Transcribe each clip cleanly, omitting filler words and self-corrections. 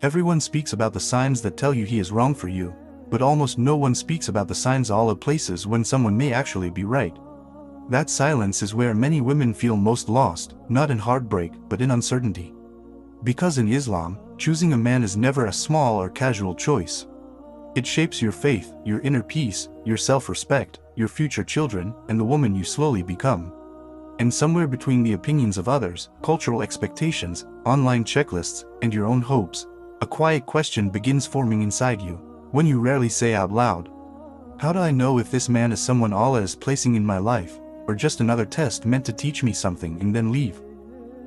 Everyone speaks about the signs that tell you he is wrong for you, but almost no one speaks about the signs Allah places when someone may actually be right. That silence is where many women feel most lost, not in heartbreak but in uncertainty. Because in Islam, choosing a man is never a small or casual choice. It shapes your faith, your inner peace, your self-respect, your future children, and the woman you slowly become. And somewhere between the opinions of others, cultural expectations, online checklists, and your own hopes, a quiet question begins forming inside you, one you rarely say out loud. How do I know if this man is someone Allah is placing in my life, or just another test meant to teach me something and then leave?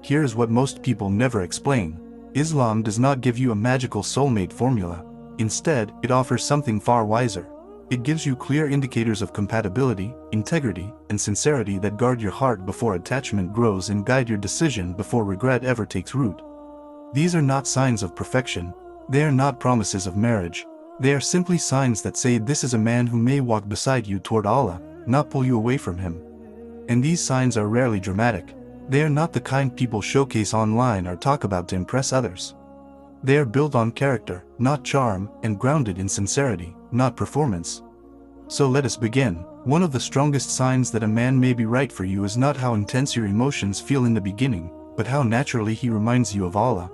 Here is what most people never explain. Islam does not give you a magical soulmate formula. Instead, it offers something far wiser. It gives you clear indicators of compatibility, integrity, and sincerity that guard your heart before attachment grows and guide your decision before regret ever takes root. These are not signs of perfection. They are not promises of marriage. They are simply signs that say this is a man who may walk beside you toward Allah, not pull you away from him. And these signs are rarely dramatic. They are not the kind people showcase online or talk about to impress others. They are built on character, not charm, and grounded in sincerity, not performance. So let us begin. One of the strongest signs that a man may be right for you is not how intense your emotions feel in the beginning, but how naturally he reminds you of Allah.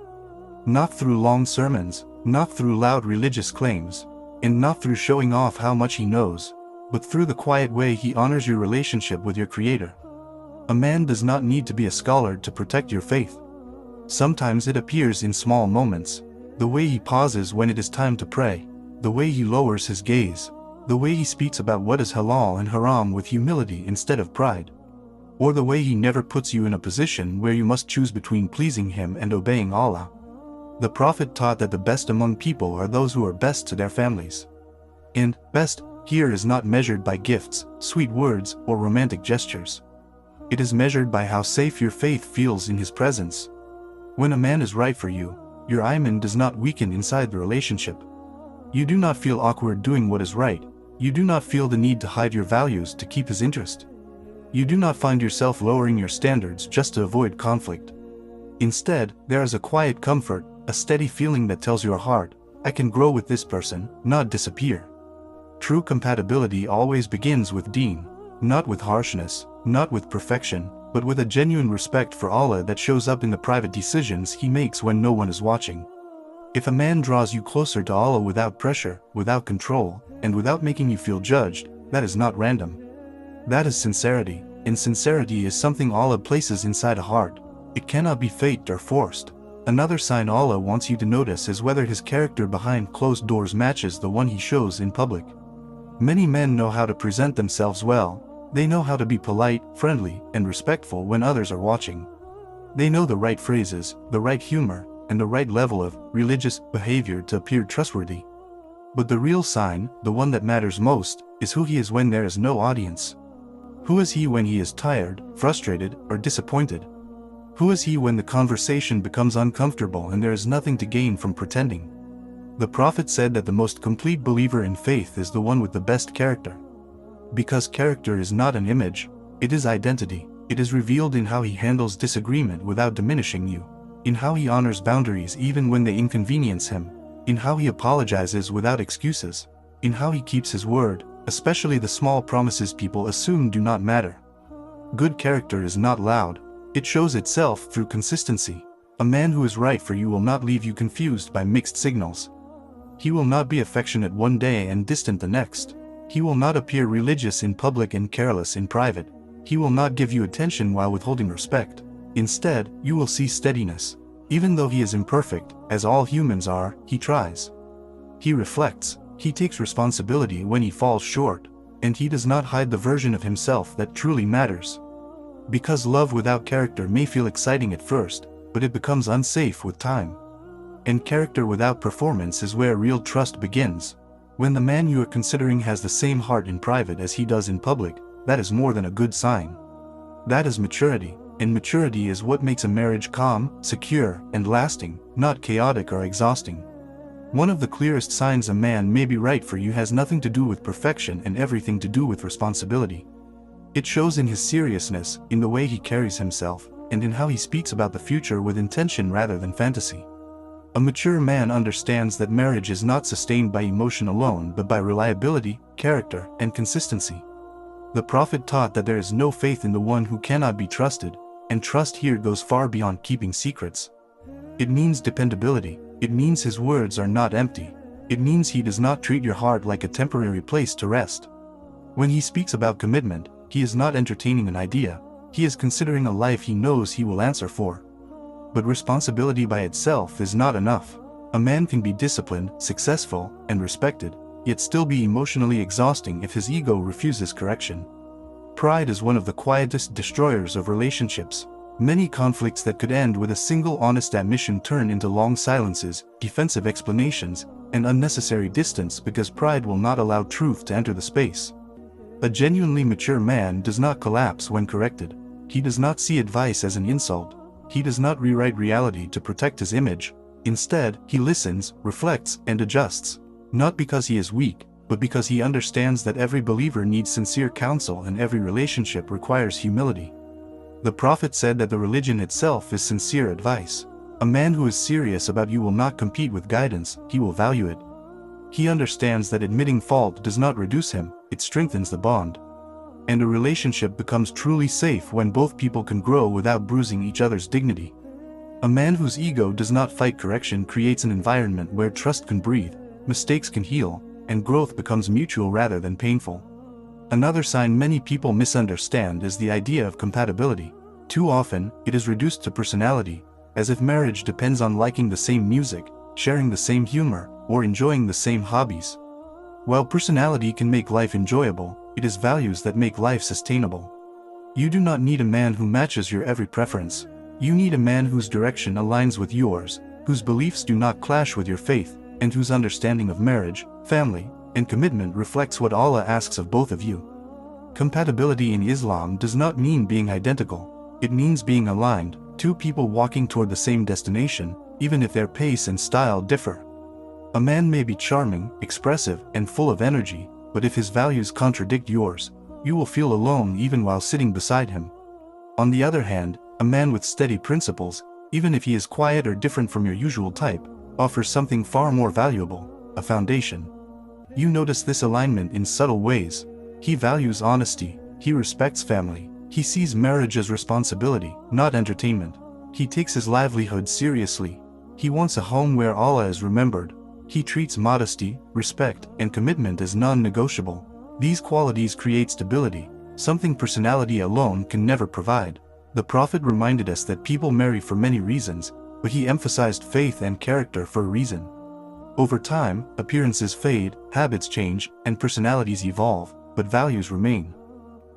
Not through long sermons, not through loud religious claims, and not through showing off how much he knows, but through the quiet way he honors your relationship with your Creator. A man does not need to be a scholar to protect your faith. Sometimes it appears in small moments, the way he pauses when it is time to pray, the way he lowers his gaze, the way he speaks about what is halal and haram with humility instead of pride, or the way he never puts you in a position where you must choose between pleasing him and obeying Allah. The Prophet taught that the best among people are those who are best to their families. And best here is not measured by gifts, sweet words, or romantic gestures. It is measured by how safe your faith feels in his presence. When a man is right for you, your iman does not weaken inside the relationship. You do not feel awkward doing what is right. You do not feel the need to hide your values to keep his interest. You do not find yourself lowering your standards just to avoid conflict. Instead, there is a quiet comfort, a steady feeling that tells your heart, I can grow with this person, not disappear. True compatibility always begins with Deen, not with harshness, not with perfection, but with a genuine respect for Allah that shows up in the private decisions he makes when no one is watching. If a man draws you closer to Allah without pressure, without control, and without making you feel judged, that is not random. That is sincerity, and sincerity is something Allah places inside a heart. It cannot be faked or forced. Another sign Allah wants you to notice is whether his character behind closed doors matches the one he shows in public. Many men know how to present themselves well. They know how to be polite, friendly, and respectful when others are watching. They know the right phrases, the right humor, and the right level of religious behavior to appear trustworthy. But the real sign, the one that matters most, is who he is when there is no audience. Who is he when he is tired, frustrated, or disappointed? Who is he when the conversation becomes uncomfortable and there is nothing to gain from pretending? The Prophet said that the most complete believer in faith is the one with the best character. Because character is not an image, it is identity. It is revealed in how he handles disagreement without diminishing you, in how he honors boundaries even when they inconvenience him, in how he apologizes without excuses, in how he keeps his word, especially the small promises people assume do not matter. Good character is not loud. It shows itself through consistency. A man who is right for you will not leave you confused by mixed signals. He will not be affectionate one day and distant the next. He will not appear religious in public and careless in private. He will not give you attention while withholding respect. Instead, you will see steadiness. Even though he is imperfect, as all humans are, he tries. He reflects. He takes responsibility when he falls short. And he does not hide the version of himself that truly matters. Because love without character may feel exciting at first, but it becomes unsafe with time. And character without performance is where real trust begins. When the man you are considering has the same heart in private as he does in public, that is more than a good sign. That is maturity, and maturity is what makes a marriage calm, secure, and lasting, not chaotic or exhausting. One of the clearest signs a man may be right for you has nothing to do with perfection and everything to do with responsibility. It shows in his seriousness, in the way he carries himself, and in how he speaks about the future with intention rather than fantasy. A mature man understands that marriage is not sustained by emotion alone but by reliability, character, and consistency. The Prophet taught that there is no faith in the one who cannot be trusted, and trust here goes far beyond keeping secrets. It means dependability. It means his words are not empty. It means he does not treat your heart like a temporary place to rest. When he speaks about commitment, he is not entertaining an idea, he is considering a life he knows he will answer for. But responsibility by itself is not enough. A man can be disciplined, successful, and respected, yet still be emotionally exhausting if his ego refuses correction. Pride is one of the quietest destroyers of relationships. Many conflicts that could end with a single honest admission turn into long silences, defensive explanations, and unnecessary distance because pride will not allow truth to enter the space. A genuinely mature man does not collapse when corrected. He does not see advice as an insult. He does not rewrite reality to protect his image. Instead, he listens, reflects, and adjusts. Not because he is weak, but because he understands that every believer needs sincere counsel and every relationship requires humility. The Prophet said that the religion itself is sincere advice. A man who is serious about you will not compete with guidance, he will value it. He understands that admitting fault does not reduce him, it strengthens the bond. And a relationship becomes truly safe when both people can grow without bruising each other's dignity. A man whose ego does not fight correction creates an environment where trust can breathe, mistakes can heal, and growth becomes mutual rather than painful. Another sign many people misunderstand is the idea of compatibility. Too often, it is reduced to personality, as if marriage depends on liking the same music, sharing the same humor, or enjoying the same hobbies. While personality can make life enjoyable, it is values that make life sustainable. You do not need a man who matches your every preference. You need a man whose direction aligns with yours, whose beliefs do not clash with your faith, and whose understanding of marriage, family, and commitment reflects what Allah asks of both of you. Compatibility in Islam does not mean being identical. It means being aligned, two people walking toward the same destination, even if their pace and style differ. A man may be charming, expressive, and full of energy, but if his values contradict yours, you will feel alone even while sitting beside him. On the other hand, a man with steady principles, even if he is quiet or different from your usual type, offers something far more valuable, a foundation. You notice this alignment in subtle ways. He values honesty, he respects family, he sees marriage as responsibility, not entertainment. He takes his livelihood seriously. He wants a home where Allah is remembered. He treats modesty, respect, and commitment as non-negotiable. These qualities create stability, something personality alone can never provide. The Prophet reminded us that people marry for many reasons, but he emphasized faith and character for a reason. Over time, appearances fade, habits change, and personalities evolve, but values remain.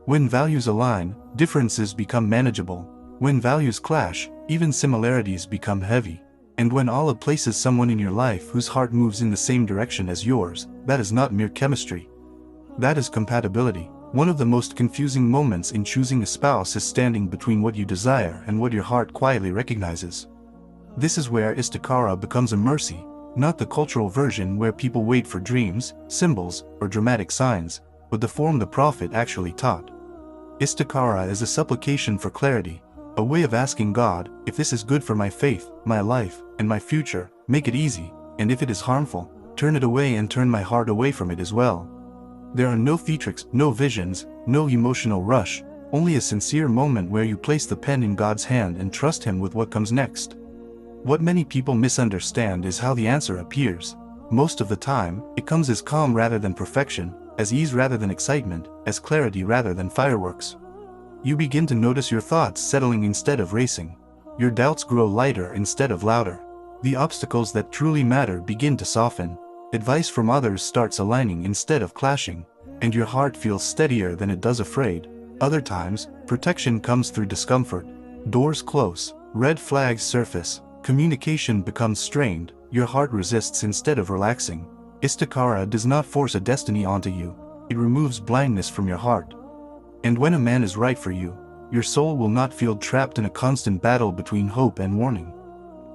When values align, differences become manageable. When values clash, even similarities become heavy. And when Allah places someone in your life whose heart moves in the same direction as yours, that is not mere chemistry. That is compatibility. One of the most confusing moments in choosing a spouse is standing between what you desire and what your heart quietly recognizes. This is where Istikhara becomes a mercy, not the cultural version where people wait for dreams, symbols, or dramatic signs, but the form the Prophet actually taught. Istikhara is a supplication for clarity, a way of asking God, if this is good for my faith, my life, and my future, make it easy, and if it is harmful, turn it away and turn my heart away from it as well. There are no theatrics, no visions, no emotional rush, only a sincere moment where you place the pen in God's hand and trust Him with what comes next. What many people misunderstand is how the answer appears. Most of the time, it comes as calm rather than perfection, as ease rather than excitement, as clarity rather than fireworks. You begin to notice your thoughts settling instead of racing. Your doubts grow lighter instead of louder. The obstacles that truly matter begin to soften. Advice from others starts aligning instead of clashing, and your heart feels steadier than it does afraid. Other times, protection comes through discomfort. Doors close, red flags surface, communication becomes strained, your heart resists instead of relaxing. Istikhara does not force a destiny onto you, it removes blindness from your heart. And when a man is right for you, your soul will not feel trapped in a constant battle between hope and warning.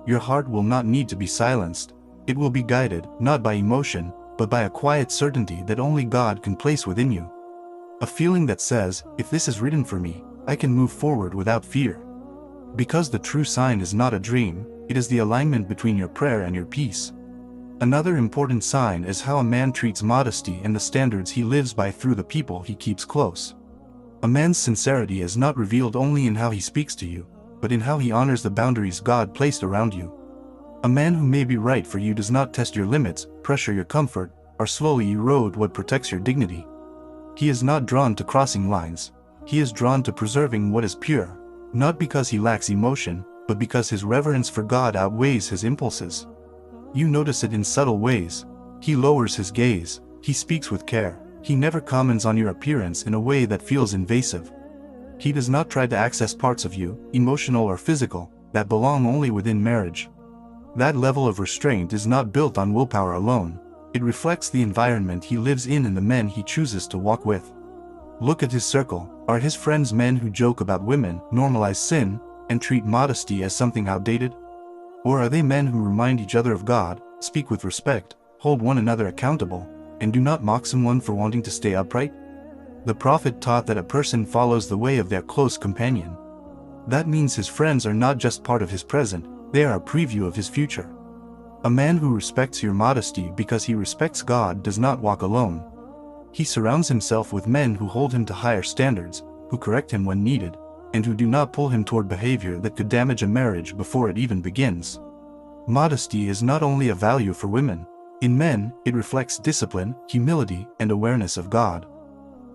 Your heart will not need to be silenced. It will be guided, not by emotion, but by a quiet certainty that only God can place within you. A feeling that says, if this is written for me, I can move forward without fear. Because the true sign is not a dream, It is the alignment between your prayer and your peace. Another important sign is how a man treats modesty and the standards he lives by through the people he keeps close. A man's sincerity is not revealed only in how he speaks to you, but in how he honors the boundaries God placed around you. A man who may be right for you does not test your limits, pressure your comfort, or slowly erode what protects your dignity. He is not drawn to crossing lines. He is drawn to preserving what is pure, not because he lacks emotion, but because his reverence for God outweighs his impulses. You notice it in subtle ways. He lowers his gaze, he speaks with care, he never comments on your appearance in a way that feels invasive. He does not try to access parts of you, emotional or physical, that belong only within marriage. That level of restraint is not built on willpower alone. It reflects the environment he lives in and the men he chooses to walk with. Look at his circle. Are his friends men who joke about women, normalize sin, and treat modesty as something outdated? Or are they men who remind each other of God, speak with respect, hold one another accountable, and do not mock someone for wanting to stay upright? The Prophet taught that a person follows the way of their close companion. That means his friends are not just part of his present, they are a preview of his future. A man who respects your modesty because he respects God does not walk alone. He surrounds himself with men who hold him to higher standards, who correct him when needed, and who do not pull him toward behavior that could damage a marriage before it even begins. Modesty is not only a value for women. In men, it reflects discipline, humility, and awareness of God.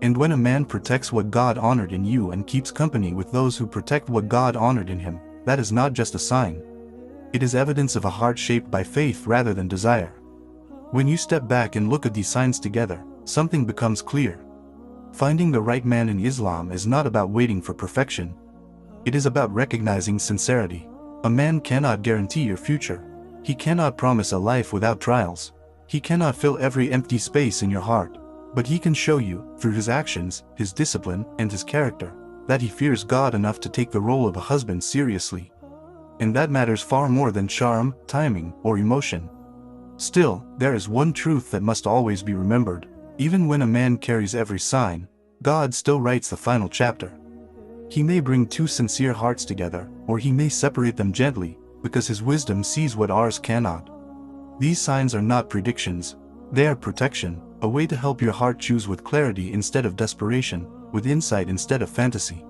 And when a man protects what God honored in you and keeps company with those who protect what God honored in him, that is not just a sign. It is evidence of a heart shaped by faith rather than desire. When you step back and look at these signs together, something becomes clear. Finding the right man in Islam is not about waiting for perfection. It is about recognizing sincerity. A man cannot guarantee your future. He cannot promise a life without trials. He cannot fill every empty space in your heart. But he can show you, through his actions, his discipline, and his character, that he fears God enough to take the role of a husband seriously. And that matters far more than charm, timing, or emotion. Still, there is one truth that must always be remembered. Even when a man carries every sign, God still writes the final chapter. He may bring two sincere hearts together, or he may separate them gently, because his wisdom sees what ours cannot. These signs are not predictions, they are protection, a way to help your heart choose with clarity instead of desperation, with insight instead of fantasy.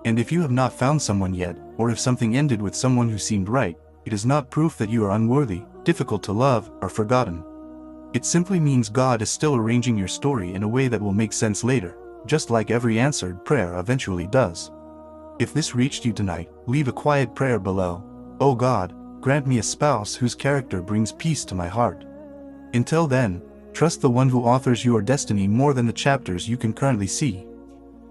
And if you have not found someone yet, or if something ended with someone who seemed right, it is not proof that you are unworthy, difficult to love, or forgotten. It simply means God is still arranging your story in a way that will make sense later, just like every answered prayer eventually does. If this reached you tonight, leave a quiet prayer below. Oh God, grant me a spouse whose character brings peace to my heart. Until then, trust the one who authors your destiny more than the chapters you can currently see.